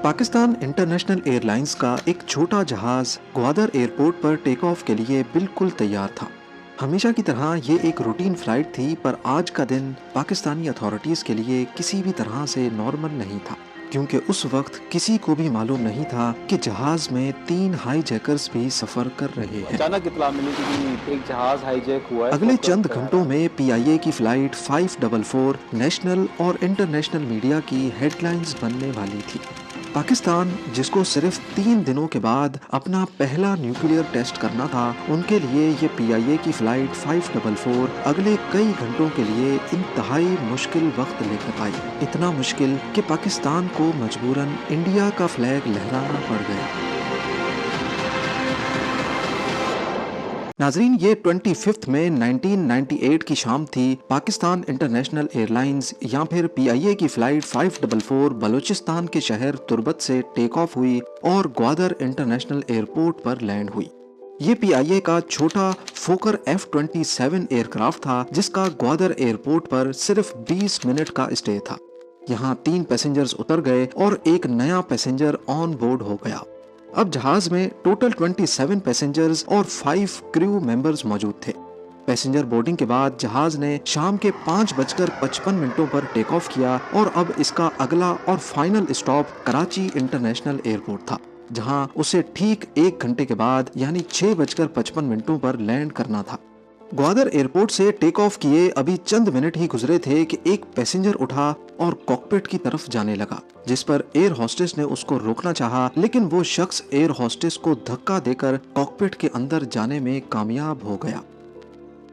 Pakistan international airlines का एक छोटा जहाज ग्वादर एयरपोर्ट पर टेक ऑफ के लिए बिल्कुल तैयार था। हमेशा की तरह ये एक रूटीन फ्लाइट थी, पर आज का दिन पाकिस्तानी अथॉरिटीज के लिए किसी भी तरह से नॉर्मल नहीं था, क्योंकि उस वक्त किसी को भी मालूम नहीं था कि जहाज में 3 हाईजैकर्स भी सफर कर रहे हैं। अचानक इत्तला मिली कि एक जहाज हाईजैक हुआ है। अगले चंद घंटों में पीआईए की फ्लाइट 544 नेशनल और इंटरनेशनल मीडिया की हेडलाइंस बनने वाली थी। पाकिस्तान, जिसको सिर्फ 3 दिनों के बाद अपना पहला न्यूक्लियर टेस्ट करना था, उनके लिए ये पीआईए की फ्लाइट 544 अगले कई घंटों के लिए इंतहाई मुश्किल वक्त लेकर आई। इतना मुश्किल कि पाकिस्तान को मजबूरन इंडिया का फ्लैग लहराना पड़ गया। नाजरीन, ये 25 मई 1998 की शाम थी। पाकिस्तान इंटरनेशनल एयरलाइंस या फिर पीआईए की फ्लाइट 544 बलूचिस्तान के शहर तुर्बत से टेक ऑफ हुई और ग्वादर इंटरनेशनल एयरपोर्ट पर लैंड हुई। ये पीआईए का छोटा फोकर F-27 एयरक्राफ्ट था, जिसका ग्वादर एयरपोर्ट पर सिर्फ 20 मिनट का स्टे था। यहाँ 3 पैसेंजर्स उतर गए और एक नया पैसेंजर ऑन बोर्ड हो गया। अब जहाज में टोटल 27 पैसेंजर्स और 5 क्रू मेंबर्स मौजूद थे। पैसेंजर बोर्डिंग के बाद जहाज ने शाम के 5:55 पर टेक ऑफ किया और अब इसका अगला और final stop Karachi international airport था, जहां उसे ठीक 1 घंटे के बाद यानी 6:55 पर लैंड करना था। ग्वादर एयरपोर्ट से टेक ऑफ किए अभी चंद मिनट ही गुजरे थे कि एक पैसेंजर उठा और कॉकपिट की तरफ जाने लगा, जिस पर एयर होस्टेस ने उसको रोकना चाहा, लेकिन वो शख्स एयर होस्टेस को धक्का देकर कॉकपिट के अंदर जाने में कामयाब हो गया।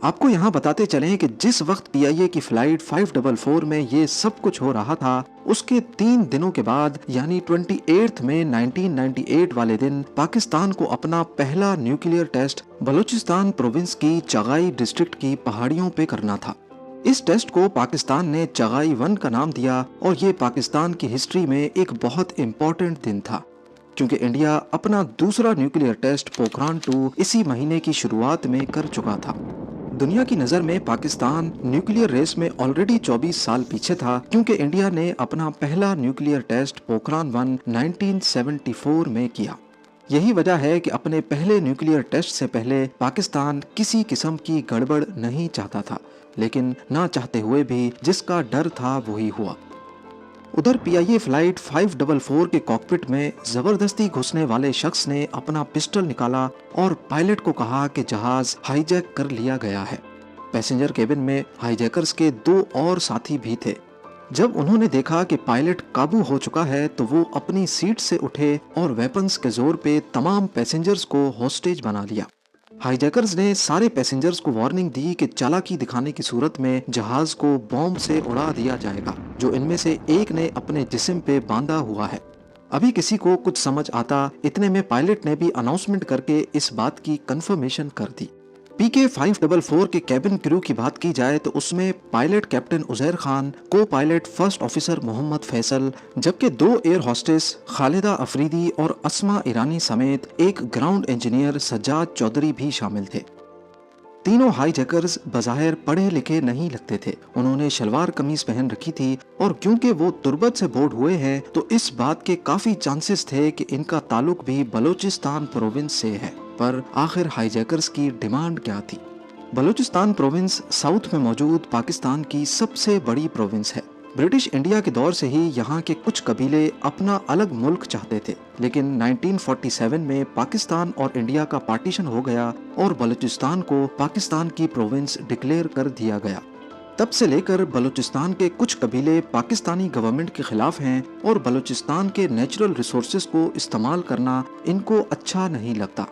आपको यहाँ बताते चलें कि जिस वक्त पीआईए की फ्लाइट 544 में ये सब कुछ हो रहा था, उसके 3 दिनों के बाद यानी 28 मई 1998 वाले दिन पाकिस्तान को अपना पहला न्यूक्लियर टेस्ट बलूचिस्तान प्रोविंस की चगाई डिस्ट्रिक्ट की पहाड़ियों पे करना था। इस टेस्ट को पाकिस्तान ने चगाई 1 का नाम दिया और ये पाकिस्तान की हिस्ट्री में एक बहुत इम्पोर्टेंट दिन था, क्योंकि इंडिया अपना दूसरा न्यूक्लियर टेस्ट पोखरान 2 इसी महीने की शुरुआत में कर चुका था। दुनिया की नज़र में पाकिस्तान न्यूक्लियर रेस में ऑलरेडी 24 साल पीछे था, क्योंकि इंडिया ने अपना पहला न्यूक्लियर टेस्ट पोखरान 1 1974 में किया। यही वजह है कि अपने पहले न्यूक्लियर टेस्ट से पहले पाकिस्तान किसी किस्म की गड़बड़ नहीं चाहता था, लेकिन ना चाहते हुए भी जिसका डर था वही हुआ। उधर पीआईए फ्लाइट 544 के कॉकपिट में जबरदस्ती घुसने वाले शख्स ने अपना पिस्टल निकाला और पायलट को कहा कि जहाज हाईजैक कर लिया गया है। पैसेंजर केबिन में हाईजैकर्स के 2 और साथी भी थे। जब उन्होंने देखा कि पायलट काबू हो चुका है, तो वो अपनी सीट से उठे और वेपन्स के जोर पे तमाम पैसेंजर्स को हॉस्टेज बना लिया। हाईजैकर्स ने सारे पैसेंजर्स को वार्निंग दी कि चालाकी दिखाने की सूरत में जहाज को बॉम्ब से उड़ा दिया जाएगा, जो इनमें से एक ने अपने जिस्म पे बांधा हुआ है। अभी किसी को कुछ समझ आता, इतने में पायलट ने भी अनाउंसमेंट करके इस बात की कंफर्मेशन कर दी। पीके 544 के कैबिन क्रू की बात की जाए तो उसमें pilot captain Uzair Khan, copilot first officer Mohammad Faisal, जबकि 2 एयर होस्टेस खालिदा अफरीदी और अस्मा ईरानी समेत एक ग्राउंड इंजीनियर सज्जाद चौधरी भी शामिल थे। तीनों हाईजैकर्स बज़ाहिर पढ़े लिखे नहीं लगते थे। उन्होंने शलवार कमीज पहन रखी थी और क्योंकि वो तुर्बत से बोर्ड हुए हैं, तो इस बात के काफी चांसेस थे कि इनका ताल्लुक भी बलूचिस्तान प्रोविंस से है। पर आखिर हाईजैकर्स की डिमांड क्या थी? बलूचिस्तान प्रोविंस साउथ में मौजूद पाकिस्तान की सबसे बड़ी प्रोविंस है। ब्रिटिश इंडिया के दौर से ही यहाँ के कुछ कबीले अपना अलग मुल्क चाहते थे, लेकिन 1947 में पाकिस्तान और इंडिया का पार्टीशन हो गया और बलूचिस्तान को पाकिस्तान की प्रोविंस डिक्लेयर कर दिया गया। तब से लेकर बलूचिस्तान के कुछ कबीले पाकिस्तानी गवर्नमेंट के खिलाफ हैं और बलूचिस्तान के नेचुरल रिसोर्सेज को इस्तेमाल करना इनको अच्छा नहीं लगता।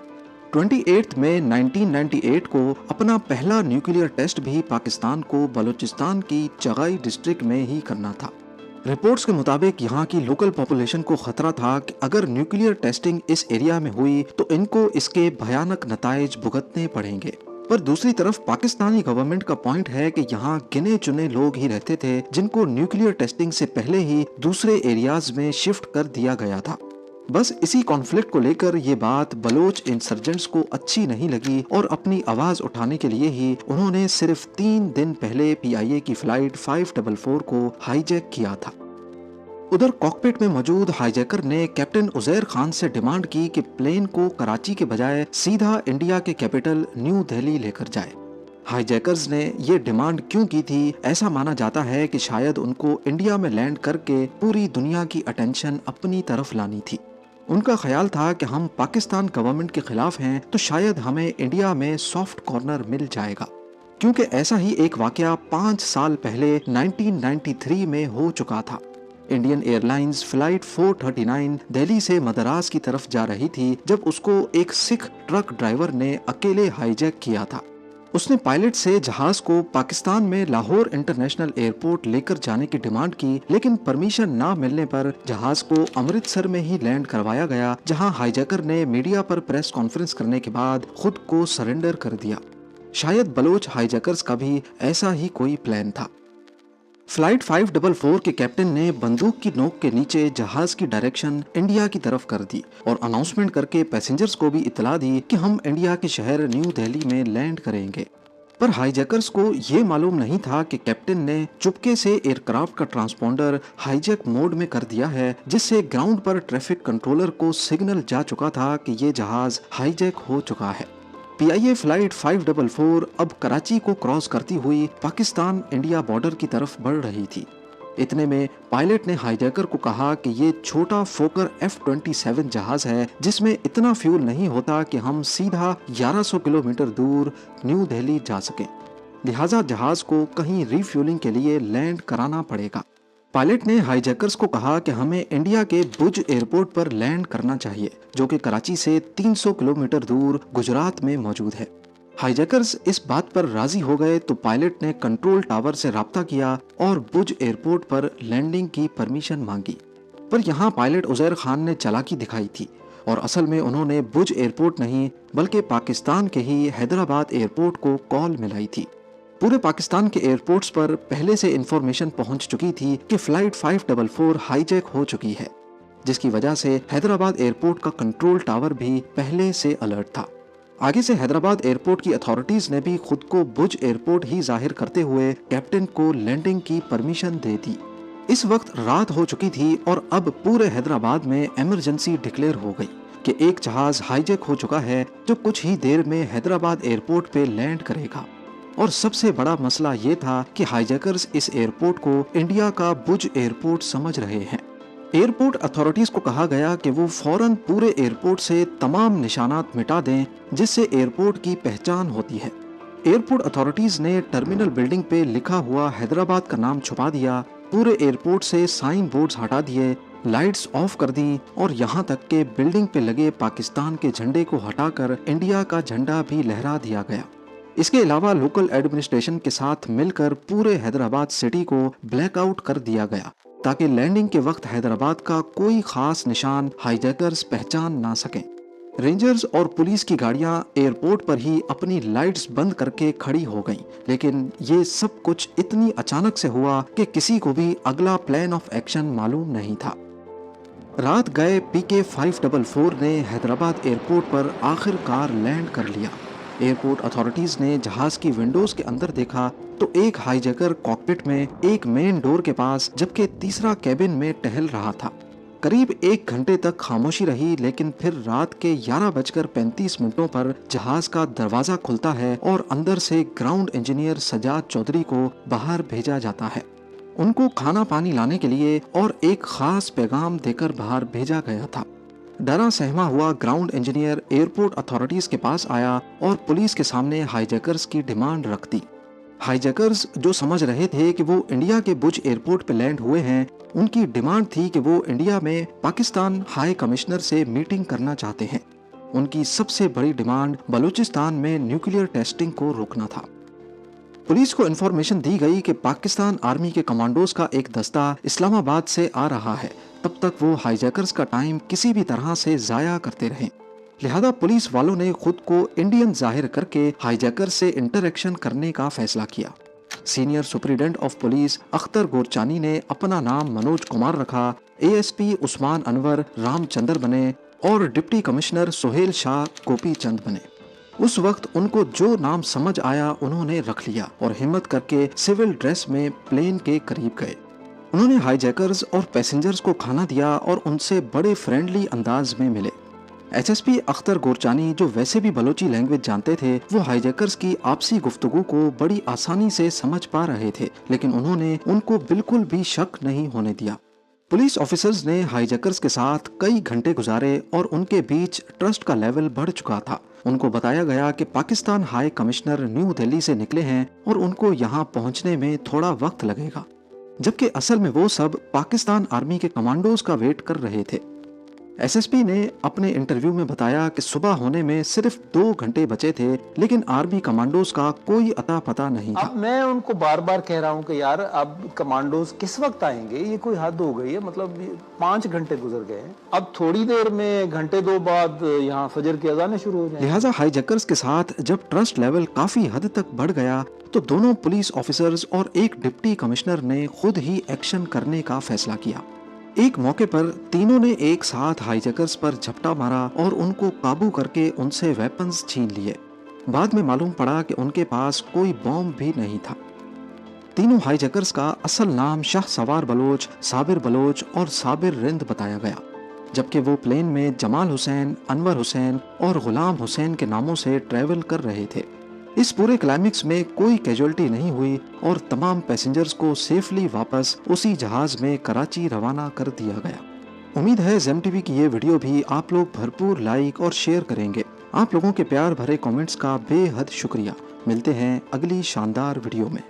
28 मई 1998 को अपना पहला न्यूक्लियर टेस्ट भी पाकिस्तान को बलूचिस्तान की चगाई डिस्ट्रिक्ट में ही करना था। रिपोर्ट्स के मुताबिक यहाँ की लोकल पॉपुलेशन को खतरा था कि अगर न्यूक्लियर टेस्टिंग इस एरिया में हुई तो इनको इसके भयानक नताइज भुगतने पड़ेंगे। पर दूसरी तरफ पाकिस्तानी गवर्नमेंट का पॉइंट है कि यहाँ गिने चुने लोग ही रहते थे, जिनको न्यूक्लियर टेस्टिंग से पहले ही दूसरे एरियाज में शिफ्ट कर दिया गया था। बस इसी कॉन्फ्लिक्ट को लेकर ये बात बलोच इंसर्जेंट्स को अच्छी नहीं लगी और अपनी आवाज उठाने के लिए ही उन्होंने सिर्फ 3 दिन पहले पीआईए की फ्लाइट 544 को हाईजैक किया था। उधर कॉकपिट में मौजूद हाईजैकर ने कैप्टन उजैर खान से डिमांड की कि प्लेन को कराची के बजाय सीधा इंडिया के कैपिटल न्यू दिल्ली लेकर जाए। हाईजैकर्स ने ये डिमांड क्यों की थी? ऐसा माना जाता है कि शायद उनको इंडिया में लैंड करके पूरी दुनिया की अटेंशन अपनी तरफ लानी थी। उनका ख्याल था कि हम पाकिस्तान गवर्नमेंट के खिलाफ हैं तो शायद हमें इंडिया में सॉफ्ट कॉर्नर मिल जाएगा, क्योंकि ऐसा ही एक वाकया 5 साल पहले 1993 में हो चुका था। इंडियन एयरलाइंस फ्लाइट 439 दिल्ली से मद्रास की तरफ जा रही थी जब उसको एक सिख ट्रक ड्राइवर ने अकेले हाईजैक किया था। उसने पायलट से जहाज को पाकिस्तान में लाहौर इंटरनेशनल एयरपोर्ट लेकर जाने की डिमांड की, लेकिन परमिशन ना मिलने पर जहाज को अमृतसर में ही लैंड करवाया गया, जहां हाईजैकर ने मीडिया पर प्रेस कॉन्फ्रेंस करने के बाद खुद को सरेंडर कर दिया। शायद बलोच हाईजैकर्स का भी ऐसा ही कोई प्लान था। फ्लाइट 544 के कैप्टन ने बंदूक की नोक के नीचे जहाज की डायरेक्शन इंडिया की तरफ कर दी और अनाउंसमेंट करके पैसेंजर्स को भी इतला दी कि हम इंडिया के शहर न्यू दिल्ली में लैंड करेंगे। पर हाईजैकर्स को ये मालूम नहीं था कि कैप्टन ने चुपके से एयरक्राफ्ट का ट्रांसपोंडर हाईजैक मोड में कर दिया है, जिससे ग्राउंड पर ट्रैफिक कंट्रोलर को सिग्नल जा चुका था कि ये जहाज हाईजैक हो चुका है। PIA फ्लाइट 544 अब कराची को क्रॉस करती हुई पाकिस्तान इंडिया बॉर्डर की तरफ बढ़ रही थी। इतने में पायलट ने हाईजैकर को कहा कि ये छोटा फोकर F-27 जहाज है जिसमें इतना फ्यूल नहीं होता कि हम सीधा 1100 किलोमीटर दूर न्यू दिल्ली जा सकें, लिहाजा जहाज को कहीं रिफ्यूलिंग के लिए लैंड कराना पड़ेगा। पायलट ने हाईजैकर्स को कहा कि हमें इंडिया के भुज एयरपोर्ट पर लैंड करना चाहिए, जो कि कराची से 300 किलोमीटर दूर गुजरात में मौजूद है। हाईजैकर्स इस बात पर राजी हो गए तो पायलट ने कंट्रोल टावर से राब्ता किया और भुज एयरपोर्ट पर लैंडिंग की परमिशन मांगी। पर यहाँ पायलट उजैर खान ने चालाकी दिखाई थी और असल में उन्होंने भुज एयरपोर्ट नहीं बल्कि पाकिस्तान के ही हैदराबाद एयरपोर्ट को कॉल मिलाई थी। पूरे पाकिस्तान के एयरपोर्ट्स पर पहले से इंफॉर्मेशन पहुंच चुकी थी कि फ्लाइट 544 हाईजैक हो चुकी है, जिसकी वजह से हैदराबाद एयरपोर्ट का कंट्रोल टावर भी पहले से अलर्ट था। आगे से हैदराबाद एयरपोर्ट की अथॉरिटीज ने भी खुद को भुज एयरपोर्ट ही जाहिर करते हुए कैप्टन को लैंडिंग की परमिशन दे दी। इस वक्त रात हो चुकी थी और अब पूरे हैदराबाद में इमरजेंसी डिक्लेयर हो गई कि एक जहाज हाईजैक हो चुका है जो कुछ ही देर में हैदराबाद एयरपोर्ट पे लैंड करेगा। और सबसे बड़ा मसला ये था कि हाईजैकर्स इस एयरपोर्ट को इंडिया का भुज एयरपोर्ट समझ रहे हैं। एयरपोर्ट अथॉरिटीज को कहा गया कि वो फौरन पूरे एयरपोर्ट से तमाम निशानात मिटा दें जिससे एयरपोर्ट की पहचान होती है। एयरपोर्ट अथॉरिटीज ने टर्मिनल बिल्डिंग पे लिखा हुआ हैदराबाद का नाम छुपा दिया, पूरे एयरपोर्ट से साइन बोर्ड्स हटा दिए, लाइट्स ऑफ कर दी और यहाँ तक के बिल्डिंग पे लगे पाकिस्तान के झंडे को हटाकर इंडिया का झंडा भी लहरा दिया गया। इसके अलावा लोकल एडमिनिस्ट्रेशन के साथ मिलकर पूरे हैदराबाद सिटी को ब्लैकआउट कर दिया गया ताकि लैंडिंग के वक्त हैदराबाद का कोई खास निशान हाईजैकर्स पहचान ना सकें। रेंजर्स और पुलिस की गाड़ियां एयरपोर्ट पर ही अपनी लाइट्स बंद करके खड़ी हो गईं, लेकिन ये सब कुछ इतनी अचानक से हुआ कि किसी को भी अगला प्लान ऑफ एक्शन मालूम नहीं था। रात गए PK 544 ने हैदराबाद एयरपोर्ट पर आखिरकार लैंड कर लिया। एयरपोर्ट अथॉरिटीज ने जहाज की विंडोज के अंदर देखा तो एक हाईजैकर कॉकपिट में एक मेन डोर के पास जबकि तीसरा कैबिन में टहल रहा था। करीब 1 घंटे तक खामोशी रही, लेकिन फिर रात के 11:35 पर जहाज का दरवाजा खुलता है और अंदर से ग्राउंड इंजीनियर सजाद चौधरी को बाहर भेजा जाता है। उनको खाना पानी लाने के लिए और एक खास पैगाम देकर बाहर भेजा गया था। डरा सहमा हुआ ग्राउंड इंजीनियर एयरपोर्ट अथॉरिटीज के पास आया और पुलिस के सामने हाईजैकर्स की डिमांड रख दी। हाईजैकर्स जो समझ रहे थे कि वो इंडिया के भुज एयरपोर्ट पे लैंड हुए हैं, उनकी डिमांड थी कि वो इंडिया में पाकिस्तान हाई कमिश्नर से मीटिंग करना चाहते हैं। उनकी सबसे बड़ी डिमांड बलूचिस्तान में न्यूक्लियर टेस्टिंग को रोकना था। पुलिस को इन्फॉर्मेशन दी गई कि पाकिस्तान आर्मी के कमांडोज का एक दस्ता इस्लामाबाद से आ रहा है, तब तक वो हाईजैकर्स का टाइम किसी भी तरह से जाया करते रहें। लिहाजा पुलिस वालों ने खुद को इंडियन जाहिर करके हाईजैकर से इंटरेक्शन करने का फैसला किया। Senior superintendent of police Akhtar Gorchani ने अपना नाम मनोज कुमार रखा, ASP उस्मान अनवर रामचंद्र बने और डिप्टी कमिश्नर सुहेल शाह गोपी चंद बने। उस वक्त उनको जो नाम समझ आया उन्होंने रख लिया और हिम्मत करके सिविल ड्रेस में प्लेन के करीब गए। انہوں نے ہائی جیکرز اور پیسنجرز کو کھانا دیا اور ان سے بڑے فرینڈلی انداز میں ملے۔ S S P Akhtar Gorchani جو ویسے بھی بلوچی لینگویج جانتے تھے، وہ ہائی جیکرز کی آپسی گفتگو کو بڑی آسانی سے سمجھ پا رہے تھے، لیکن انہوں نے ان کو بالکل بھی شک نہیں ہونے دیا۔ پولیس آفیسرز نے ہائی جیکرز کے ساتھ کئی گھنٹے گزارے اور ان کے بیچ ٹرسٹ کا لیول بڑھ چکا تھا۔ ان کو بتایا گیا کہ Pakistan high commissioner new Delhi سے نکلے ہیں اور ان کو یہاں پہنچنے میں تھوڑا وقت لگے گا، جبکہ اصل میں وہ سب پاکستان آرمی کے کمانڈوز کا ویٹ کر رہے تھے۔ ایس ایس پی نے اپنے انٹرویو میں بتایا کہ صبح ہونے میں صرف 2 گھنٹے بچے تھے، لیکن آرمی کمانڈوز کا کوئی اتا پتہ نہیں تھا۔ اب میں ان کو بار بار کہہ رہا ہوں کہ یار اب کمانڈوز کس وقت آئیں گے، یہ کوئی حد ہو گئی ہے، مطلب 5 گھنٹے گزر گئے ہیں، اب تھوڑی دیر میں گھنٹے 2 بعد یہاں فجر کی اذانیں شروع ہو جائیں۔ لہٰذا ہائی جیکرز کے ساتھ جب ٹرسٹ لیول کافی حد تک بڑھ گیا تو دونوں پولیس آفیسرز اور ایک ڈپٹی کمشنر نے خود ہی ایکشن کرنے کا فیصلہ کیا۔ ایک موقع پر تینوں نے ایک ساتھ ہائی جیکرز پر جھپٹا مارا اور ان کو قابو کر کے ان سے ویپنز چھین لیے۔ بعد میں معلوم پڑا کہ ان کے پاس کوئی بوم بھی نہیں تھا۔ تینوں ہائی جیکرز کا اصل نام شاہ سوار بلوچ، صابر بلوچ اور صابر رند بتایا گیا، جبکہ وہ پلین میں جمال حسین، انور حسین اور غلام حسین کے ناموں سے ٹریول کر رہے تھے۔ اس پورے کلائمیکس میں کوئی کیجولٹی نہیں ہوئی اور تمام پیسنجرز کو سیفلی واپس اسی جہاز میں کراچی روانہ کر دیا گیا۔ امید ہے زیم ٹی وی کی یہ ویڈیو بھی آپ لوگ بھرپور لائک اور شیئر کریں گے۔ آپ لوگوں کے پیار بھرے کامنٹس کا بے حد شکریہ۔ ملتے ہیں اگلی شاندار ویڈیو میں۔